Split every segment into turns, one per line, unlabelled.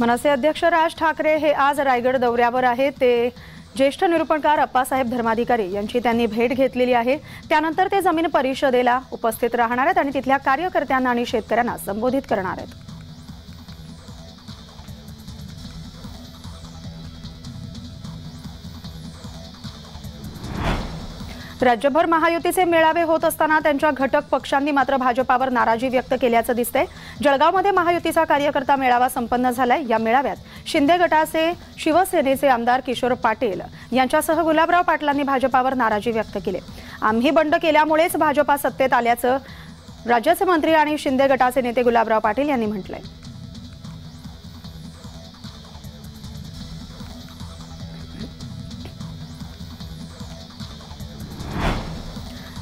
मनसे अध्यक्ष राज ठाकरे हे आज रायगड दौऱ्यावर आहेत। ते ज्येष्ठ निरूपणकार अप्पासाहेब धर्माधिकारी यांची त्यांनी भेट घेतलेली आहे। त्यानंतर ते जमीन परिषदेला उपस्थित राहणार आहेत आणि तिथल्या कार्यकर्त्यांना आणि शेतकऱ्यांना संबोधित करणार आहेत। राज्यभर महायुतीचे मेळावे होत असताना त्यांच्या घटक पक्षांनी मात्र भाजपावर नाराजी व्यक्त केल्याचं दिसतंय। जळगावमध्ये महायुतीचा कार्यकर्ता मेळावा संपन्न झालाय। या मेळाव्यात शिंदे गटाचे शिवसेनेचे आमदार किशोर पाटील यांच्यासह गुलाबराव पाटलांनी भाजपावर नाराजी व्यक्त केली। आम्ही बंड केल्यामुळेच भाजपा सत्तेत आल्याचं राज्याचे मंत्री आणि शिंदे गटाचे नेते गुलाबराव पाटील यांनी म्हटलंय।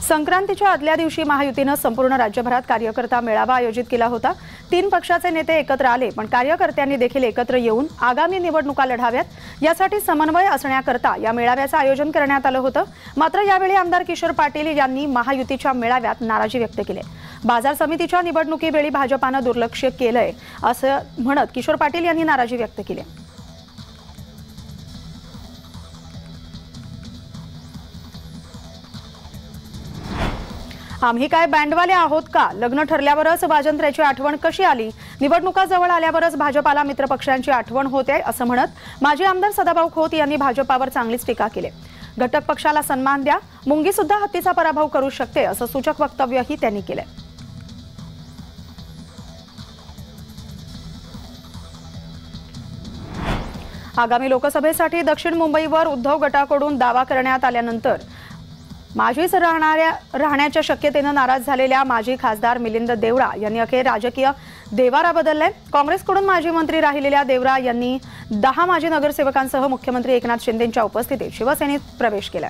संक्रांतीच्या आदल्या दिवशी महायुतीने संपूर्ण राज्यभरात कार्यकर्ता मेळावा आयोजित केला होता। 3 पक्षाचे नेते एकत्र आले, पण कार्यकर्त्यांनी देखील एकत्र येऊन आगामी निवडणुका लढाव्यात यासाठी समन्वय असण्याकरता या मेळाव्याचं आयोजन करण्यात आलं होतं। मात्र यावेळी आमदार किशोर पाटील यांनी महायुतीच्या मेळाव्यात नाराजी व्यक्त केली। बाजार समितीच्या निवडणुकीवेळी भाजपाने दुर्लक्ष केलंय असं म्हणत किशोर पाटील यांनी नाराजी व्यक्त केली। आम्ही काय बँडवाले आहोत का? लग्न ठरल्यावरच वाजंत्र्याची आठवण कशी आली? निवडणुका जवळ आल्यावरच भाजपाला मित्रपक्षांची आठवण होते असं म्हणत माजी आमदार सदाभाऊ खोत यांनी भाजपावर चांगलीच टीका केली। घटक पक्षाला सन्मान द्या, मुंगी सुद्धा हत्तीचा पराभव करू शकते असं सूचक वक्तव्यही त्यांनी केले। आगामी लोकसभेसाठी दक्षिण मुंबईवर उद्धव गटाकडून दावा करण्यात आल्यानंतर माजीच राहण्याच्या शक्यतेने नाराज झालेल्या माजी खासदार मिलिंद देवरा यांनी अखेर राजकीय देवारा बदललाय। काँग्रेसकडून माजी मंत्री राहिलेल्या देवरा यांनी 10 माजी नगरसेवकांसह मुख्यमंत्री एकनाथ शिंदेंच्या उपस्थितीत शिवसेनेत प्रवेश केला।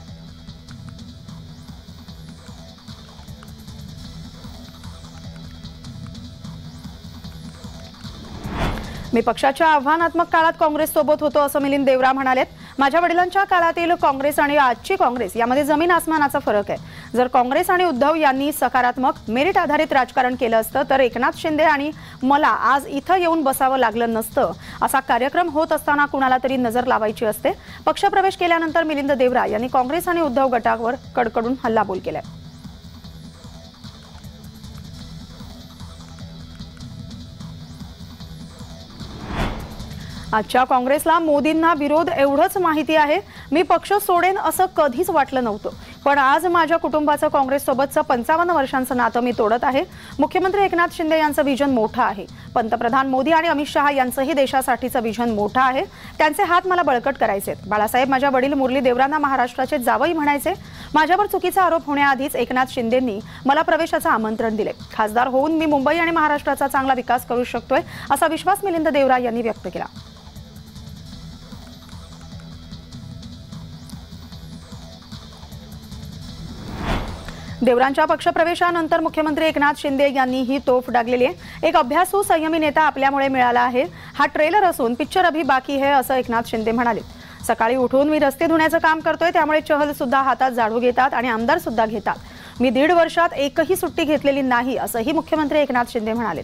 मी पक्षाच्या आव्हानात्मक काळात काँग्रेस सोबत होतो असं मिलिंद देवरा म्हणालेत। माझ्या वडिलांच्या काळातील काँग्रेस आणि आजची काँग्रेस यामध्ये जमीन आसमानाचा फरक आहे। जर काँग्रेस आणि उद्धव यांनी सकारात्मक मेरिट आधारित राजकारण केलं असतं तर एकनाथ शिंदे आणि मला आज इथं येऊन बसावं लागलं नसतं। असा कार्यक्रम होत असताना कुणाला तरी नजर लावायची असते। पक्षप्रवेश केल्यानंतर मिलिंद देवरा यांनी काँग्रेस आणि उद्धव गटावर कडकडून हल्लाबोल केलाय। आजच्या काँग्रेसला मोदींना विरोध एवढंच माहिती आहे। मी पक्ष सोडेन असं कधीच वाटलं नव्हतं, पण आज माझ्या कुटुंबाचं काँग्रेससोबतचं 55 वर्षांचं नातं मी तोडत आहे। मुख्यमंत्री एकनाथ शिंदे यांचं विजन मोठं आहे। पंतप्रधान मोदी आणि अमित शहा यांचंही देशासाठीचं विजन मोठं आहे। त्यांचे हात मला बळकट करायचेत। बाळासाहेब माझ्या वडील मुरली देवरांना महाराष्ट्राचे जावई म्हणायचे। माझ्यावर चुकीचा आरोप होण्याआधीच एकनाथ शिंदेंनी मला प्रवेशाचं आमंत्रण दिले। खासदार होऊन मी मुंबई आणि महाराष्ट्राचा चांगला विकास करू शकतोय असा विश्वास मिलिंद देवरा यांनी व्यक्त केला। देवरांच्या पक्षप्रवेशानंतर मुख्यमंत्री एकनाथ शिंदे यांनी ही तोफ डागलेली आहे। एक अभ्यासू संयमी नेता आपल्यामुळे मिळाला आहे। हा ट्रेलर असून पिक्चर अभी बाकी है असं एकनाथ शिंदे म्हणाले। सकाळी उठून मी रस्ते धुण्याचं काम करतोय, त्यामुळे चहल सुद्धा हातात झाडू घेतात आणि आमदार सुद्धा घेतात। मी 1.5 वर्षात एकही सुट्टी घेतलेली नाही असंही मुख्यमंत्री एकनाथ शिंदे म्हणाले।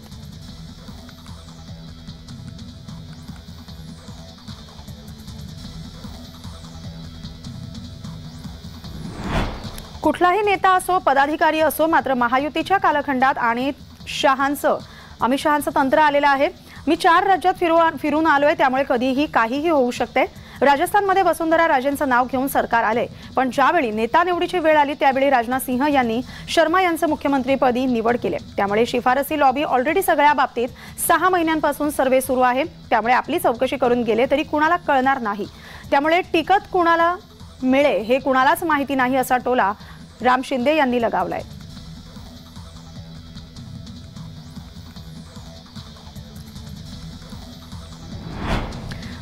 कुठलाही नेता असो, पदाधिकारी असो, मात्र महायुतीच्या कालखंडात आणि अमित शहांचं तंत्र आलेलं आहे। मी 4 राज्यात फिरून आलोय, त्यामुळे कधीही काहीही होऊ शकते। राजस्थानमध्ये वसुंधरा राजेंचं नाव घेऊन सरकार आले, पण ज्यावेळी नेता निवडीची वेळ आली त्यावेळी राजनाथ सिंह यांनी शर्मा यांचं मुख्यमंत्रीपदी निवड केली। त्यामुळे शिफारसी लॉबी ऑलरेडी सगळ्या बाबतीत 6 महिन्यांपासून सर्वे सुरू आहे। त्यामुळे आपली चौकशी करून गेले तरी कुणाला कळणार नाही। त्यामुळे टिकत कुणाला मिळे हे कुणालाच माहिती नाही असा टोला राम शिंदे यांनी लगावलाय।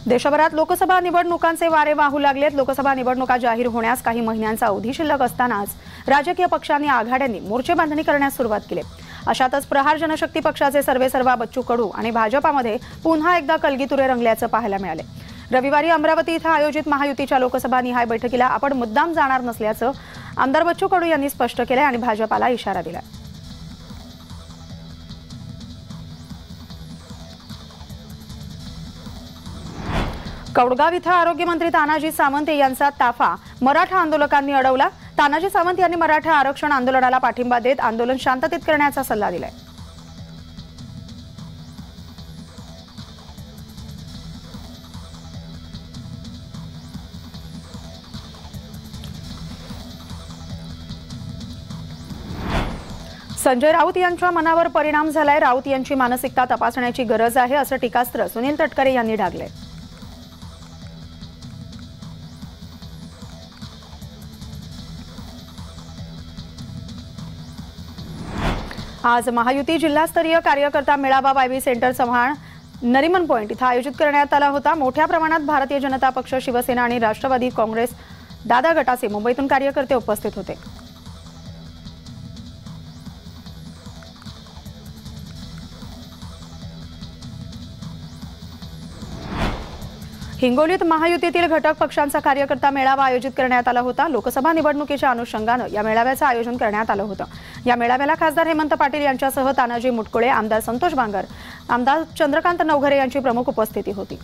देशभरात लोकसभा निवडणुकांचे वारे वाहू लागलेत। लोकसभा निवडणुका जाहीर होण्यास काही महिन्यांचा अवधी शिल्लक असतानाच राजकीय पक्षांनी आघाड्यांनी मोर्चे बांधणी करण्यास सुरुवात केली। अशातच प्रहार जनशक्ती पक्षाचे सर्वेसर्वा बच्चू कडू आणि भाजपामध्ये पुन्हा एकदा कलगीतुरे रंगल्याचं पाहायला मिळाले। रविवारी अमरावती इथं आयोजित महायुतीच्या लोकसभा निहाय बैठकीला आपण मुद्दाम जाणार नसल्याचं आमदार बच्चू कडू यांनी स्पष्ट केले आणि भाजपाला इशारा दिला। कौडगाव इथं आरोग्यमंत्री तानाजी सावंत यांचा ताफा मराठा आंदोलकांनी अडवला। तानाजी सावंत यांनी मराठा आरक्षण आंदोलनाला पाठिंबा देत आंदोलन शांततेत करण्याचा सल्ला दिलाय। संजय राऊत यांच्या मनावर परिणाम झालाय। राऊत यांची मानसिकता तपासण्याची गरज आहे असं टीकास्त्र सुनील तटकरे यांनी डागले। आज महायुती जिल्हास्तरीय कार्यकर्ता मेळावा वायबी सेंटर चव्हाण नरिमन पॉइंट इथं आयोजित करण्यात आला होता। मोठ्या प्रमाणात भारतीय जनता पक्ष, शिवसेना आणि राष्ट्रवादी काँग्रेस दादा गटाचे मुंबईतून कार्यकर्ते उपस्थित होते। हिंगोलीत महायुतीतील घटक पक्षांचा कार्यकर्ता मेळावा आयोजित करण्यात आला होता। लोकसभा निवडणुकीच्या अनुषंगाने या मेळाव्याचं आयोजन करण्यात आलं होतं। या मेळाव्याला खासदार हेमंत पाटील यांच्यासह तानाजी मुटकुळे, आमदार संतोष बांगर, आमदार चंद्रकांत नवघरे यांची प्रमुख उपस्थिती होती।